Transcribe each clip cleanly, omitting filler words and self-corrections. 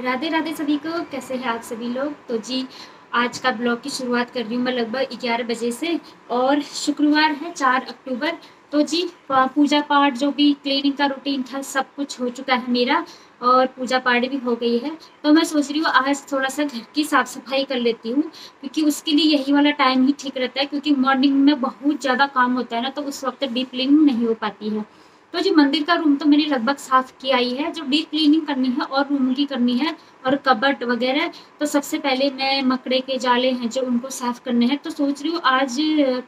राधे राधे सभी को। कैसे हैं आप सभी लोग। तो जी आज का ब्लॉग की शुरुआत कर रही हूँ मैं लगभग 11 बजे से और शुक्रवार है 4 अक्टूबर। तो जी पूजा पाठ जो भी क्लीनिंग का रूटीन था सब कुछ हो चुका है मेरा और पूजा पाठ भी हो गई है। तो मैं सोच रही हूँ आज थोड़ा सा घर की साफ सफाई कर लेती हूँ क्योंकि उसके लिए यही वाला टाइम ही ठीक रहता है, क्योंकि मॉर्निंग में बहुत ज़्यादा काम होता है ना, तो उस वक्त डीप क्लीनिंग नहीं हो पाती है। तो जी मंदिर का रूम तो मैंने लगभग साफ किया ही है, जो डीप क्लीनिंग करनी है और रूम की करनी है और कबर्ड वगैरह। तो सबसे पहले मैं मकड़े के जाले हैं जो उनको साफ करने हैं, तो सोच रही हूँ आज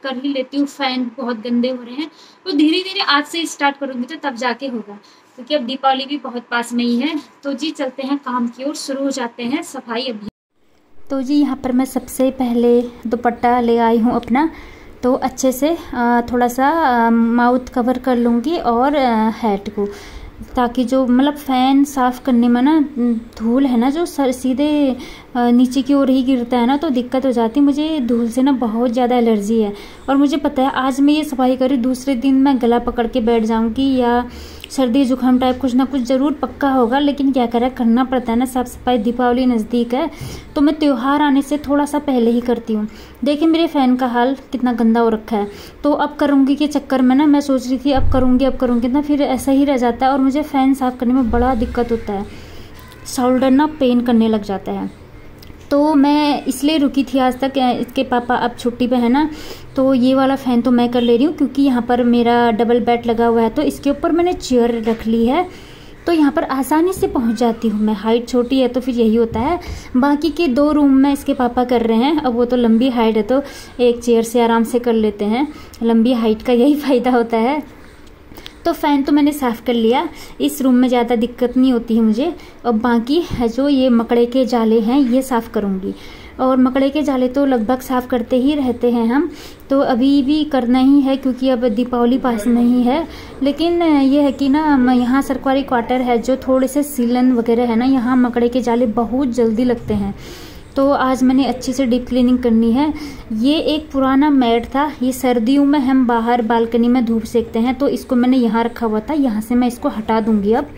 कर ही लेती हूँ। फैन बहुत गंदे हो रहे हैं तो धीरे धीरे आज से स्टार्ट करूँगी तो तब जाके होगा, क्योंकि अब दीपावली भी बहुत पास में ही है। तो जी चलते हैं काम की ओर, शुरू हो जाते हैं सफाई अभी। तो जी यहाँ पर मैं सबसे पहले दुपट्टा ले आई हूँ अपना, तो अच्छे से थोड़ा सा माउथ कवर कर लूँगी और हेड को, ताकि जो मतलब फ़ैन साफ़ करने में ना धूल है ना जो सर सीधे नीचे की ओर ही गिरता है ना, तो दिक्कत हो जाती है। मुझे धूल से ना बहुत ज़्यादा एलर्जी है और मुझे पता है आज मैं ये सफाई करी दूसरे दिन मैं गला पकड़ के बैठ जाऊँगी या सर्दी जुकाम टाइप कुछ ना कुछ ज़रूर पक्का होगा, लेकिन क्या करें, करना पड़ता है ना साफ़ सफाई। दीपावली नज़दीक है तो मैं त्यौहार आने से थोड़ा सा पहले ही करती हूँ। देखिए मेरे फ़ैन का हाल कितना गंदा हो रखा है, तो अब करूँगी के चक्कर में ना मैं सोच रही थी अब करूँगी ना, फिर ऐसा ही रह जाता है और मुझे फ़ैन साफ़ करने में बड़ा दिक्कत होता है, शोल्डर ना पेन करने लग जाता है। तो मैं इसलिए रुकी थी आज तक, इसके पापा अब छुट्टी पे है ना, तो ये वाला फ़ैन तो मैं कर ले रही हूँ क्योंकि यहाँ पर मेरा डबल बेड लगा हुआ है, तो इसके ऊपर मैंने चेयर रख ली है तो यहाँ पर आसानी से पहुँच जाती हूँ मैं। हाइट छोटी है तो फिर यही होता है। बाकी के 2 रूम में इसके पापा कर रहे हैं, अब वो तो लंबी हाइट है तो एक चेयर से आराम से कर लेते हैं, लंबी हाइट का यही फ़ायदा होता है। तो फ़ैन तो मैंने साफ़ कर लिया, इस रूम में ज़्यादा दिक्कत नहीं होती है मुझे। और बाकी है जो ये मकड़े के जाले हैं ये साफ़ करूँगी, और मकड़े के जाले तो लगभग साफ़ करते ही रहते हैं हम, तो अभी भी करना ही है क्योंकि अब दीपावली पास में ही है। लेकिन ये है कि ना यहाँ सरकारी क्वार्टर है जो थोड़े से सीलन वगैरह है ना, यहाँ मकड़े के जाले बहुत जल्दी लगते हैं, तो आज मैंने अच्छी से डीप क्लीनिंग करनी है। ये एक पुराना मैट था, ये सर्दियों में हम बाहर बालकनी में धूप सेकते हैं, तो इसको मैंने यहाँ रखा हुआ था, यहाँ से मैं इसको हटा दूँगी अब।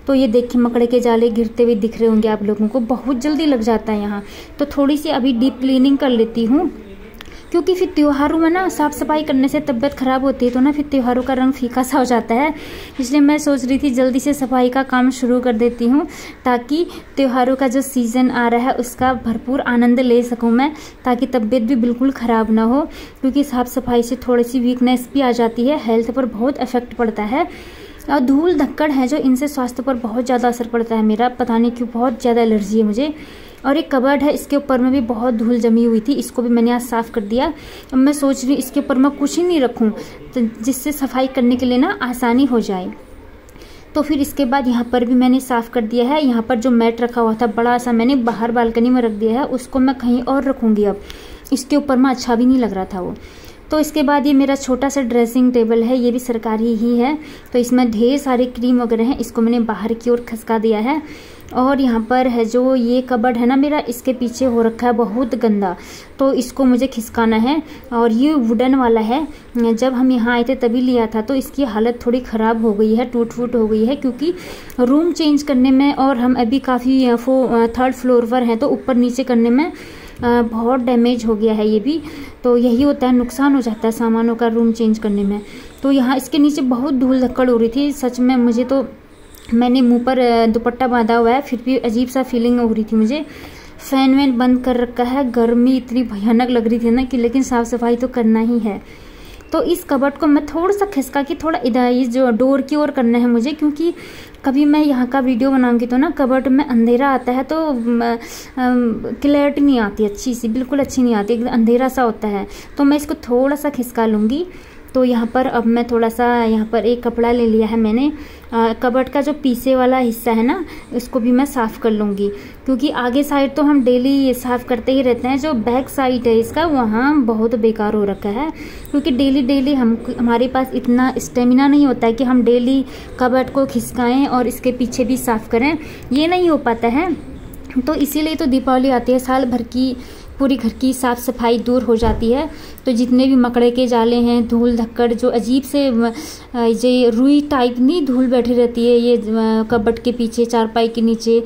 तो ये देखिए मकड़े के जाले गिरते हुए दिख रहे होंगे आप लोगों को, बहुत जल्दी लग जाता है यहाँ। तो थोड़ी सी अभी डीप क्लीनिंग कर लेती हूँ क्योंकि फिर त्योहारों में ना साफ़ सफाई करने से तबीयत ख़राब होती है, तो ना फिर त्योहारों का रंग फीका सा हो जाता है। इसलिए मैं सोच रही थी जल्दी से सफाई का काम शुरू कर देती हूँ ताकि त्योहारों का जो सीज़न आ रहा है उसका भरपूर आनंद ले सकूँ मैं, ताकि तबीयत भी बिल्कुल ख़राब ना हो, क्योंकि साफ़ सफाई से थोड़ी सी वीकनेस भी आ जाती है, हेल्थ पर बहुत इफेक्ट पड़ता है। और धूल धक्कड़ है जो, इनसे स्वास्थ्य पर बहुत ज़्यादा असर पड़ता है मेरा, पता नहीं क्यों बहुत ज़्यादा एलर्जी है मुझे। और एक कबर्ड है इसके ऊपर में भी बहुत धूल जमी हुई थी, इसको भी मैंने आज साफ़ कर दिया। अब मैं सोच रही हूँ इसके ऊपर मैं कुछ ही नहीं रखूँ तो जिससे सफाई करने के लिए ना आसानी हो जाए। तो फिर इसके बाद यहाँ पर भी मैंने साफ़ कर दिया है। यहाँ पर जो मैट रखा हुआ था बड़ा सा मैंने बाहर बालकनी में रख दिया है, उसको मैं कहीं और रखूँगी अब, इसके ऊपर में अच्छा भी नहीं लग रहा था वो। तो इसके बाद ये मेरा छोटा सा ड्रेसिंग टेबल है, ये भी सरकारी ही है, तो इसमें ढेर सारे क्रीम वगैरह हैं, इसको मैंने बाहर की ओर खसका दिया है। और यहाँ पर है जो ये कबर्ड है ना मेरा, इसके पीछे हो रखा है बहुत गंदा, तो इसको मुझे खिसकाना है। और ये वुडन वाला है, जब हम यहाँ आए थे तभी लिया था, तो इसकी हालत थोड़ी ख़राब हो गई है, टूट फूट हो गई है, क्योंकि रूम चेंज करने में और हम अभी काफ़ी 3rd फ्लोर पर हैं, तो ऊपर नीचे करने में बहुत डैमेज हो गया है ये भी। तो यही होता है, नुकसान हो जाता है सामानों का रूम चेंज करने में। तो यहाँ इसके नीचे बहुत धूल धक्कड़ हो रही थी सच में, मुझे तो, मैंने मुंह पर दुपट्टा बांधा हुआ है फिर भी अजीब सा फीलिंग हो रही थी मुझे। फ़ैन वैन बंद कर रखा है, गर्मी इतनी भयानक लग रही थी ना कि, लेकिन साफ़ सफाई तो करना ही है। तो इस कबर्ड को मैं थोड़ा सा खिसका के थोड़ा इधर इस जो डोर की ओर करना है मुझे, क्योंकि कभी मैं यहाँ का वीडियो बनाऊंगी तो ना कबर्ड में अंधेरा आता है तो क्लैरिटी नहीं आती अच्छी सी, बिल्कुल अच्छी नहीं आती, अंधेरा सा होता है, तो मैं इसको थोड़ा सा खिसका लूँगी। तो यहाँ पर अब मैं थोड़ा सा यहाँ पर एक कपड़ा ले लिया है मैंने, कबर्ड का जो पीछे वाला हिस्सा है ना उसको भी मैं साफ़ कर लूँगी, क्योंकि आगे साइड तो हम डेली साफ़ करते ही रहते हैं, जो बैक साइड है इसका वहाँ बहुत बेकार हो रखा है, क्योंकि डेली हमारे पास इतना स्टेमिना नहीं होता है कि हम डेली कबर्ड को खिसकाएँ और इसके पीछे भी साफ़ करें, ये नहीं हो पाता है। तो इसीलिए तो दीपावली आती है, साल भर की पूरी घर की साफ़ सफाई दूर हो जाती है। तो जितने भी मकड़े के जाले हैं, धूल धक्कड़, जो अजीब से ये रुई टाइप नहीं धूल बैठी रहती है ये कबर्ड के पीछे, चारपाई के नीचे,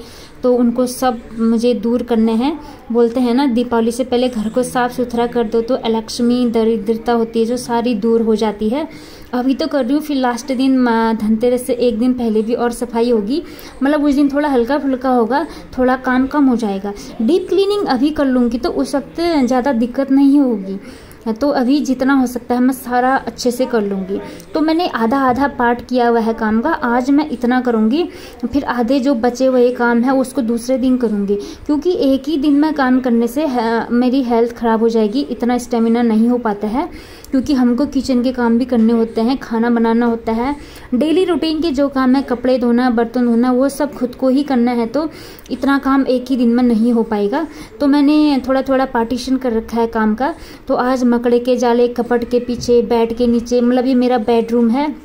तो उनको सब मुझे दूर करने हैं। बोलते हैं ना दीपावली से पहले घर को साफ़ सुथरा कर दो तो लक्ष्मी दरिद्रता होती है जो सारी दूर हो जाती है। अभी तो कर रही हूँ, फिर लास्ट दिन धनतेरस से एक दिन पहले भी और सफाई होगी। मतलब उस दिन थोड़ा हल्का फुल्का होगा, थोड़ा काम कम हो जाएगा। डीप क्लीनिंग अभी कर लूँगी तो उस वक्त ज़्यादा दिक्कत नहीं होगी। तो अभी जितना हो सकता है मैं सारा अच्छे से कर लूँगी। तो मैंने आधा आधा पार्ट किया हुआ है काम का। आज मैं इतना करूँगी, फिर आधे जो बचे हुए काम है उसको दूसरे दिन करूँगी, क्योंकि एक ही दिन में काम करने से मेरी हेल्थ ख़राब हो जाएगी। इतना स्टेमिना नहीं हो पाता है, क्योंकि हमको किचन के काम भी करने होते हैं, खाना बनाना होता है, डेली रूटीन के जो काम है, कपड़े धोना, बर्तन धोना, वो सब खुद को ही करना है। तो इतना काम एक ही दिन में नहीं हो पाएगा। तो मैंने थोड़ा थोड़ा पार्टीशन कर रखा है काम का। तो आज मकड़े के जाले कपट के पीछे, बेड के नीचे, मतलब ये मेरा बेडरूम है,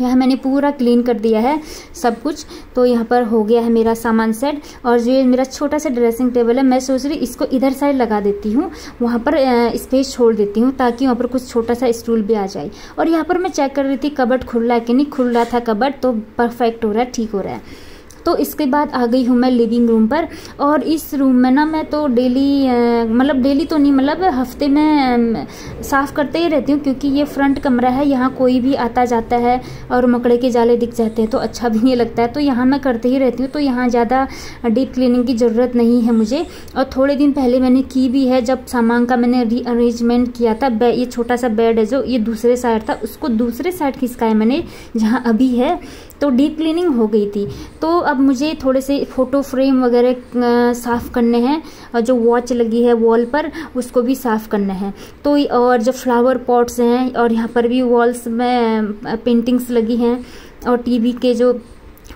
यहाँ मैंने पूरा क्लीन कर दिया है सब कुछ। तो यहाँ पर हो गया है मेरा सामान सेट। और जो ये मेरा छोटा सा ड्रेसिंग टेबल है, मैं सोच रही इसको इधर साइड लगा देती हूँ, वहाँ पर स्पेस छोड़ देती हूँ ताकि वहाँ पर कुछ छोटा सा स्टूल भी आ जाए। और यहाँ पर मैं चेक कर रही थी कबर्ड खुला है कि नहीं। खुल रहा था कबर्ड, तो परफेक्ट हो रहा है, ठीक हो रहा है। तो इसके बाद आ गई हूँ मैं लिविंग रूम पर। और इस रूम में ना मैं तो डेली, मतलब डेली तो नहीं, मतलब हफ्ते में साफ़ करते ही रहती हूँ, क्योंकि ये फ्रंट कमरा है, यहाँ कोई भी आता जाता है और मकड़े के जाले दिख जाते हैं तो अच्छा भी नहीं लगता है। तो यहाँ मैं करते ही रहती हूँ, तो यहाँ ज़्यादा डीप क्लीनिंग की ज़रूरत नहीं है मुझे। और थोड़े दिन पहले मैंने की भी है, जब सामान का मैंने रीअरेंजमेंट किया था। ये छोटा सा बेड है जो ये दूसरे साइड था, उसको दूसरे साइड खिसकाया मैंने जहाँ अभी है, तो डीप क्लीनिंग हो गई थी। तो अब मुझे थोड़े से फ़ोटो फ्रेम वगैरह साफ़ करने हैं, और जो वॉच लगी है वॉल पर उसको भी साफ़ करना है। तो और जो फ्लावर पॉट्स हैं, और यहाँ पर भी वॉल्स में पेंटिंग्स लगी हैं, और टीवी के जो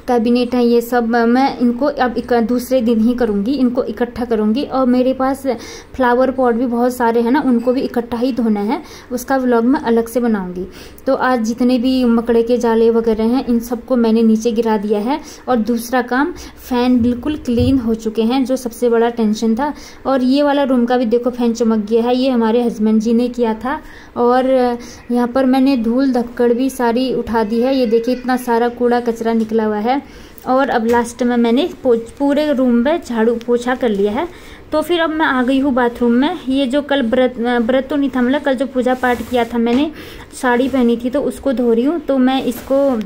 कैबिनेट है, ये सब मैं इनको अब दूसरे दिन ही करूँगी, इनको इकट्ठा करूँगी। और मेरे पास फ्लावर पॉट भी बहुत सारे हैं ना, उनको भी इकट्ठा ही धोना है, उसका व्लॉग मैं अलग से बनाऊँगी। तो आज जितने भी मकड़े के जाले वगैरह हैं, इन सबको मैंने नीचे गिरा दिया है। और दूसरा काम, फ़ैन बिल्कुल क्लीन हो चुके हैं, जो सबसे बड़ा टेंशन था। और ये वाला रूम का भी देखो फैन चमक गया है, ये हमारे हस्बैंड जी ने किया था। और यहाँ पर मैंने धूल धक्कड़ भी सारी उठा दी है, ये देखिए इतना सारा कूड़ा कचरा निकला हुआ है। और अब लास्ट में मैंने पूरे रूम में झाड़ू पोछा कर लिया है। तो फिर अब मैं आ गई हूँ बाथरूम में। ये जो कल व्रत तो नहीं था, मतलब कल जो पूजा पाठ किया था मैंने, साड़ी पहनी थी, तो उसको धो रही हूँ। तो मैं इसको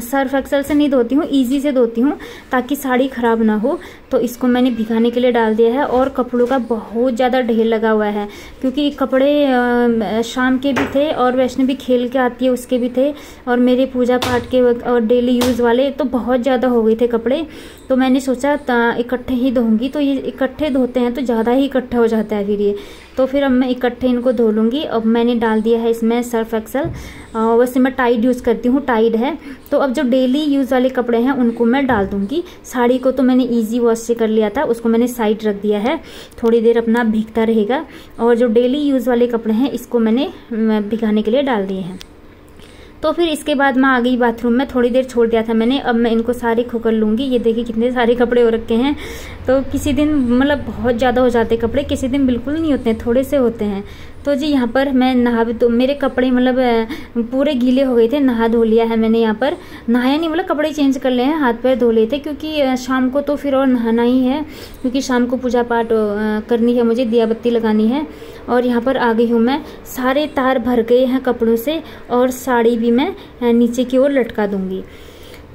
सर्फ एक्सेल से नहीं धोती हूँ, इजी से धोती हूँ ताकि साड़ी ख़राब ना हो। तो इसको मैंने भिगाने के लिए डाल दिया है। और कपड़ों का बहुत ज़्यादा ढेर लगा हुआ है, क्योंकि कपड़े शाम के भी थे, और वैष्णवी भी खेल के आती है उसके भी थे, और मेरे पूजा पाठ के और डेली यूज़ वाले, तो बहुत ज़्यादा हो गए थे कपड़े। तो मैंने सोचा इकट्ठे ही धोऊंगी। तो ये इकट्ठे धोते हैं तो ज़्यादा ही इकट्ठा हो जाता है फिर ये। तो फिर अब मैं इकट्ठे इनको धो लूँगी। अब मैंने डाल दिया है इसमें सर्फ एक्सेल। वैसे मैं टाइड यूज़ करती हूँ, टाइड है। तो अब जो डेली यूज़ वाले कपड़े हैं उनको मैं डाल दूँगी। साड़ी को तो मैंने इजी वॉश से कर लिया था, उसको मैंने साइड रख दिया है, थोड़ी देर अपना भीगता रहेगा। और जो डेली यूज़ वाले कपड़े हैं इसको मैंने भिगाने के लिए डाल दिए हैं। तो फिर इसके बाद मैं आ गई बाथरूम में, थोड़ी देर छोड़ दिया था मैंने। अब मैं इनको सारे खोकर लूँगी। ये देखिए कितने सारे कपड़े हो रखे हैं। तो किसी दिन मतलब बहुत ज़्यादा हो जाते कपड़े, किसी दिन बिल्कुल नहीं होते हैं, थोड़े से होते हैं। तो जी यहाँ पर मैं नहा भी, तो मेरे कपड़े मतलब पूरे गीले हो गए थे, नहा धो लिया है मैंने। यहाँ पर नहाया नहीं, मतलब कपड़े चेंज कर लिए हैं, हाथ पैर धो लिए थे, क्योंकि शाम को तो फिर और नहाना ही है, क्योंकि शाम को पूजा पाठ करनी है मुझे, दिया बत्ती लगानी है। और यहाँ पर आ गई हूँ मैं। सारे तार भर गए हैं कपड़ों से, और साड़ी भी मैं नीचे की ओर लटका दूँगी।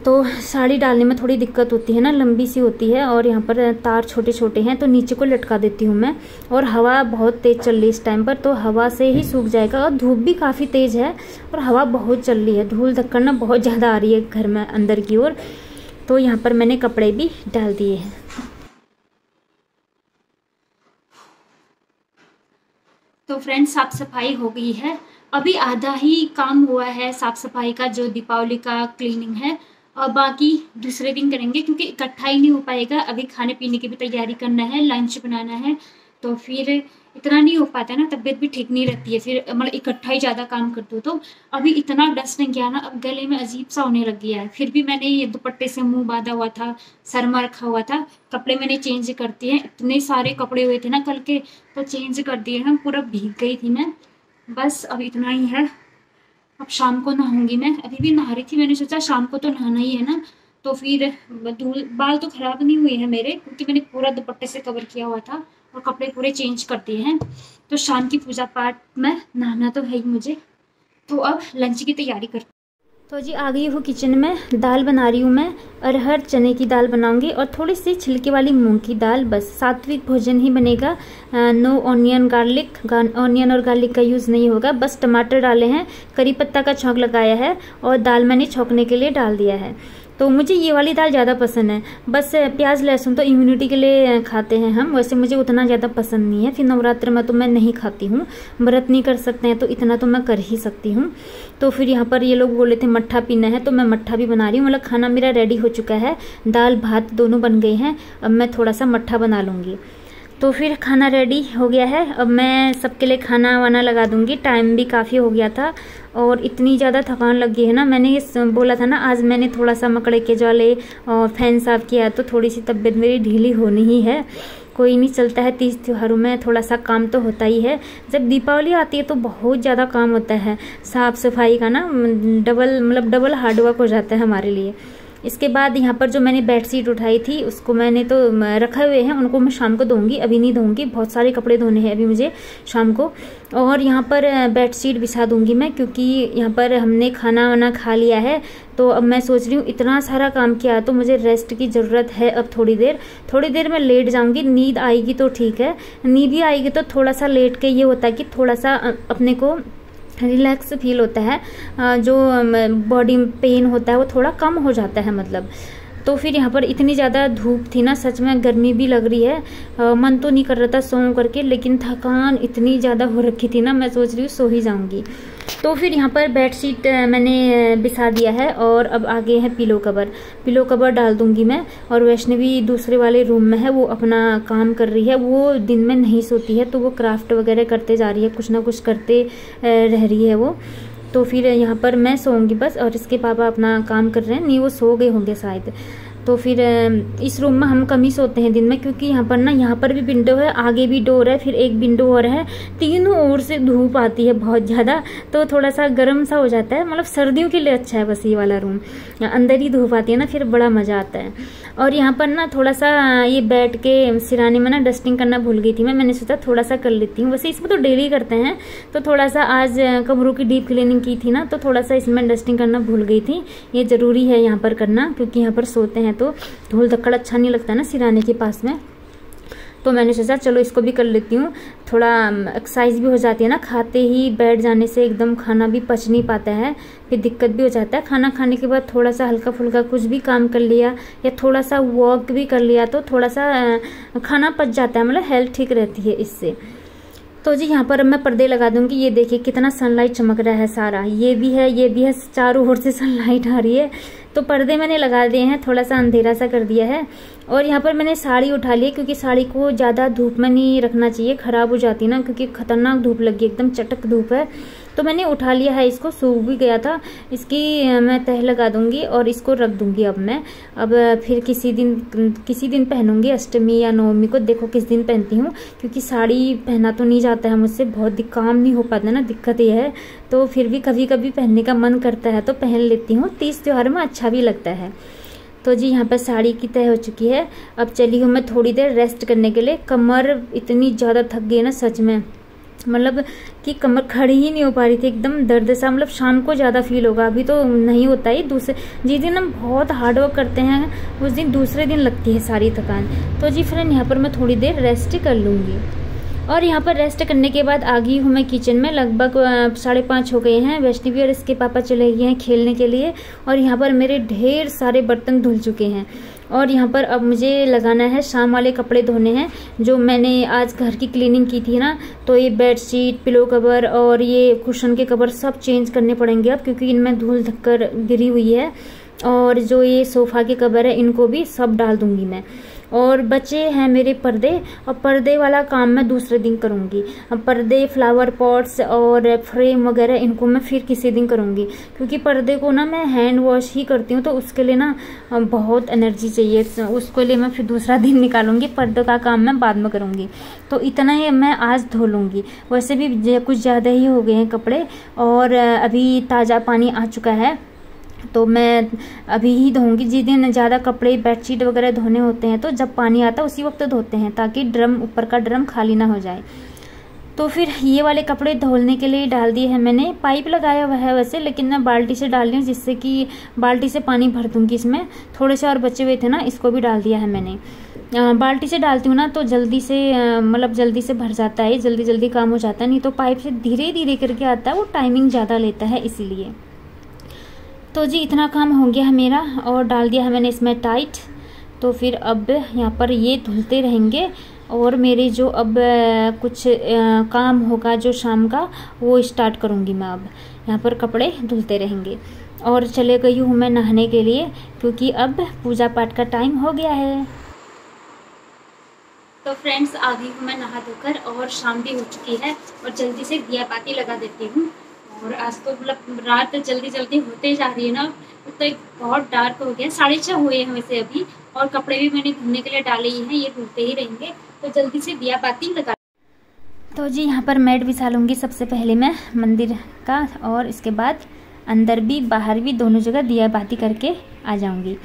तो साड़ी डालने में थोड़ी दिक्कत होती है ना, लंबी सी होती है, और यहाँ पर तार छोटे छोटे हैं, तो नीचे को लटका देती हूँ मैं। और हवा बहुत तेज़ चल रही है इस टाइम पर, तो हवा से ही सूख जाएगा। और धूप भी काफ़ी तेज़ है, और हवा बहुत चल रही है, धूल धक्कड़ ना बहुत ज़्यादा आ रही है घर में अंदर की ओर। तो यहाँ पर मैंने कपड़े भी डाल दिए हैं। तो फ्रेंड्स, साफ सफाई हो गई है। अभी आधा ही काम हुआ है साफ सफाई का, जो दीपावली का क्लीनिंग है, और बाकी दूसरे दिन करेंगे, क्योंकि इकट्ठा ही नहीं हो पाएगा। अभी खाने पीने की भी तैयारी करना है, लंच बनाना है, तो फिर इतना नहीं हो पाता ना, तबीयत भी ठीक नहीं रहती है, फिर मतलब इकट्ठा ही ज़्यादा काम कर दो। तो अभी इतना डस्ट नहीं किया ना, अब गले में अजीब सा होने लग गया है। फिर भी मैंने ये दुपट्टे से मुंह बांधा हुआ था, सर में रखा हुआ था। कपड़े मैंने चेंज कर दिए, इतने सारे कपड़े हुए थे ना कल के, तो चेंज कर दिए हैं, पूरा भीग गई थी मैं। बस अब इतना ही है। अब शाम को नहाऊंगी मैं, अभी भी नहा रही थी, मैंने सोचा शाम को तो नहाना ही है ना, तो फिर धूल, बाल तो खराब नहीं हुए हैं मेरे क्योंकि मैंने पूरा दुपट्टे से कवर किया हुआ था और कपड़े पूरे चेंज कर दिए हैं। तो शाम की पूजा पाठ में नहाना तो है ही मुझे। तो अब लंच की तैयारी कर। तो जी आ गई हूँ किचन में। दाल बना रही हूँ मैं, अरहर चने की दाल बनाऊंगी और थोड़ी सी छिलके वाली मूंग की दाल। बस सात्विक भोजन ही बनेगा। नो ऑनियन गार्लिक, ऑनियन और गार्लिक का यूज़ नहीं होगा। बस टमाटर डाले हैं, करी पत्ता का छौंक लगाया है और दाल मैंने छौंकने के लिए डाल दिया है। तो मुझे ये वाली दाल ज़्यादा पसंद है। बस प्याज लहसुन तो इम्यूनिटी के लिए खाते हैं हम, वैसे मुझे उतना ज़्यादा पसंद नहीं है। फिर नवरात्र में तो मैं नहीं खाती हूँ, व्रत नहीं कर सकते हैं तो इतना तो मैं कर ही सकती हूँ। तो फिर यहाँ पर ये लोग बोले थे मट्ठा पीना है तो मैं मट्ठा भी बना रही हूँ। मतलब खाना मेरा रेडी हो चुका है, दाल भात दोनों बन गए हैं। अब मैं थोड़ा सा मट्ठा बना लूँगी। तो फिर खाना रेडी हो गया है। अब मैं सबके लिए खाना वाना लगा दूंगी। टाइम भी काफ़ी हो गया था और इतनी ज़्यादा थकान लग गई है ना। मैंने ये बोला था ना, आज मैंने थोड़ा सा मकड़े के जाले और फैन साफ किया तो थोड़ी सी तबीयत मेरी ढीली होनी ही है। कोई नहीं, चलता है। तीज त्योहारों में थोड़ा सा काम तो होता ही है। जब दीपावली आती है तो बहुत ज़्यादा काम होता है, साफ़ सफाई का ना डबल हार्डवर्क हो जाता है हमारे लिए। इसके बाद यहाँ पर जो मैंने बेडशीट उठाई थी उसको मैंने तो रखे हुए हैं, उनको मैं शाम को धोऊंगी, अभी नहीं धोऊंगी। बहुत सारे कपड़े धोने हैं अभी मुझे शाम को। और यहाँ पर बेडशीट बिछा दूंगी मैं क्योंकि यहाँ पर हमने खाना वाना खा लिया है। तो अब मैं सोच रही हूँ इतना सारा काम किया तो मुझे रेस्ट की ज़रूरत है। अब थोड़ी देर मैं लेट जाऊँगी। नींद आएगी तो ठीक है, नींद भी आएगी तो थोड़ा सा लेट के ये होता है कि थोड़ा सा अपने को रिलैक्स फील होता है, जो बॉडी पेन होता है वो थोड़ा कम हो जाता है मतलब। तो फिर यहाँ पर इतनी ज़्यादा धूप थी ना, सच में गर्मी भी लग रही है। मन तो नहीं कर रहा था सो करके, लेकिन थकान इतनी ज़्यादा हो रखी थी ना, मैं सोच रही हूँ सो ही जाऊँगी। तो फिर यहाँ पर बेडशीट मैंने बिछा दिया है और अब आगे है पिलो कवर डाल दूंगी मैं। और वैष्णवी दूसरे वाले रूम में है, वो अपना काम कर रही है। वो दिन में नहीं सोती है तो वो क्राफ्ट वगैरह करते जा रही है, कुछ ना कुछ करते रह रही है वो। तो फिर यहाँ पर मैं सोऊंगी बस, और इसके पापा अपना काम कर रहे हैं। नहीं, वो सो गए होंगे शायद। तो फिर इस रूम में हम कम ही सोते हैं दिन में क्योंकि यहाँ पर ना, यहाँ पर भी विंडो है, आगे भी डोर है, फिर एक विंडो और है। तीनों ओर से धूप आती है बहुत ज़्यादा, तो थोड़ा सा गर्म सा हो जाता है। मतलब सर्दियों के लिए अच्छा है बस ये वाला रूम। अंदर ही धूप आती है ना, फिर बड़ा मज़ा आता है। और यहाँ पर ना थोड़ा सा ये बेड के सिराने में ना डस्टिंग करना भूल गई थी मैंने सोचा थोड़ा सा कर लेती हूँ। वैसे इसमें तो डेली करते हैं, तो थोड़ा सा आज कमरों की डीप क्लीनिंग की थी ना, तो थोड़ा सा इसमें डस्टिंग करना भूल गई थी। ये ज़रूरी है यहाँ पर करना क्योंकि यहाँ पर सोते हैं तो धूल धक्कड़ अच्छा नहीं लगता ना सिराने के पास में। तो मैंने सोचा चलो इसको भी कर लेती हूँ, थोड़ा एक्सरसाइज भी हो जाती है ना। खाते ही बैठ जाने से एकदम खाना भी पच नहीं पाता है, फिर दिक्कत भी हो जाता है। खाना खाने के बाद थोड़ा सा हल्का फुल्का कुछ भी काम कर लिया या थोड़ा सा वॉक भी कर लिया तो थोड़ा सा खाना पच जाता है, मतलब हेल्थ ठीक रहती है इससे। तो जी यहाँ पर मैं पर्दे लगा दूंगी। ये देखिए कितना सनलाइट चमक रहा है सारा, ये भी है, चारों ओर से सनलाइट आ रही है। तो पर्दे मैंने लगा दिए हैं, थोड़ा सा अंधेरा सा कर दिया है। और यहाँ पर मैंने साड़ी उठा ली है क्योंकि साड़ी को ज़्यादा धूप में नहीं रखना चाहिए, ख़राब हो जाती ना, क्योंकि खतरनाक धूप लगी, एकदम चटक धूप है। तो मैंने उठा लिया है इसको, सूख भी गया था। इसकी मैं तह लगा दूंगी और इसको रख दूंगी अब मैं। अब फिर किसी दिन पहनूंगी, अष्टमी या नवमी को, देखो किस दिन पहनती हूँ, क्योंकि साड़ी पहना तो नहीं जाता है मुझसे, बहुत काम नहीं हो पाता ना, दिक्कत ये है। तो फिर भी कभी कभी पहनने का मन करता है तो पहन लेती हूँ, तीज त्योहार में अच्छा भी लगता है। तो जी यहाँ पर साड़ी की तय हो चुकी है। अब चली हूँ मैं थोड़ी देर रेस्ट करने के लिए। कमर इतनी ज़्यादा थक गई ना सच में, मतलब कि कमर खड़ी ही नहीं हो पा रही थी, एकदम दर्द सा। मतलब शाम को ज़्यादा फील होगा, अभी तो नहीं होता ही। जिस दिन हम बहुत हार्ड वर्क करते हैं उस दिन दूसरे दिन लगती है सारी थकान। तो जी फ्रेंड यहाँ पर मैं थोड़ी देर रेस्ट कर लूँगी। और यहाँ पर रेस्ट करने के बाद आ गई हूँ मैं किचन में। लगभग 5:30 हो गए हैं। वैष्णवी और इसके पापा चले गए हैं खेलने के लिए और यहाँ पर मेरे ढेर सारे बर्तन धुल चुके हैं। और यहाँ पर अब मुझे लगाना है, शाम वाले कपड़े धोने हैं जो मैंने आज घर की क्लीनिंग की थी ना। तो ये बेडशीट, पिलो कवर और ये कुशन के कवर सब चेंज करने पड़ेंगे अब, क्योंकि इनमें धूल धक्कर गिरी हुई है। और जो ये सोफ़ा के कवर है इनको भी सब डाल दूंगी मैं। और बचे हैं मेरे पर्दे, और पर्दे वाला काम मैं दूसरे दिन करूँगी। पर्दे, फ्लावर पॉट्स और फ्रेम वगैरह इनको मैं फिर किसी दिन करूँगी, क्योंकि पर्दे को ना मैं हैंड वॉश ही करती हूँ, तो उसके लिए ना बहुत एनर्जी चाहिए, उसके लिए मैं फिर दूसरा दिन निकालूंगी। पर्दों का काम मैं बाद में करूँगी। तो इतना ही मैं आज धो लूँगी। वैसे भी कुछ ज़्यादा ही हो गए हैं कपड़े, और अभी ताज़ा पानी आ चुका है तो मैं अभी ही धोऊंगी। जिस दिन ज़्यादा कपड़े बेडशीट वगैरह धोने होते हैं तो जब पानी आता है उसी वक्त धोते हैं, ताकि ड्रम ऊपर का ड्रम खाली ना हो जाए। तो फिर ये वाले कपड़े धोने के लिए डाल दिए हैं मैंने। पाइप लगाया हुआ है वैसे, लेकिन मैं बाल्टी से डाल रही हूँ, जिससे कि बाल्टी से पानी भर दूँगी इसमें। थोड़े से और बचे हुए थे ना, इसको भी डाल दिया है मैंने। बाल्टी से डालती हूँ ना तो जल्दी से मतलब जल्दी से भर जाता है, जल्दी जल्दी काम हो जाता है। नहीं तो पाइप से धीरे धीरे करके आता है, वो टाइमिंग ज़्यादा लेता है इसीलिए। तो जी इतना काम हो गया है मेरा, और डाल दिया है मैंने इसमें टाइट। तो फिर अब यहाँ पर ये धुलते रहेंगे, और मेरे जो अब कुछ काम होगा जो शाम का, वो स्टार्ट करूँगी मैं। अब यहाँ पर कपड़े धुलते रहेंगे। और चले गई हूँ मैं नहाने के लिए, क्योंकि अब पूजा पाठ का टाइम हो गया है। तो फ्रेंड्स आ गई हूँ मैं नहा धोकर, और शाम भी हो चुकी है, और जल्दी से दिया बाती लगा देती हूँ। और आज तो मतलब रात जल्दी जल्दी होते जा रही है ना, तो एक बहुत डार्क हो गया। 6:30 हुए हैं वैसे अभी, और कपड़े भी मैंने धुलने के लिए डाले ही हैं, ये धुलते ही रहेंगे। तो जल्दी से दिया बाती लगा। तो जी यहाँ पर मैट बिछा लूँगी सबसे पहले मैं मंदिर का, और इसके बाद अंदर भी बाहर भी दोनों जगह दिया बाती करके आ जाऊँगी।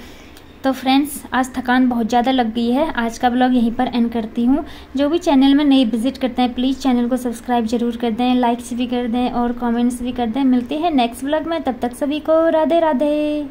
तो फ्रेंड्स आज थकान बहुत ज़्यादा लग गई है। आज का ब्लॉग यहीं पर एंड करती हूँ। जो भी चैनल में नए विजिट करते हैं प्लीज़ चैनल को सब्सक्राइब जरूर कर दें, लाइक्स भी कर दें और कमेंट्स भी कर दें। मिलते हैं नेक्स्ट ब्लॉग में, तब तक सभी को राधे राधे।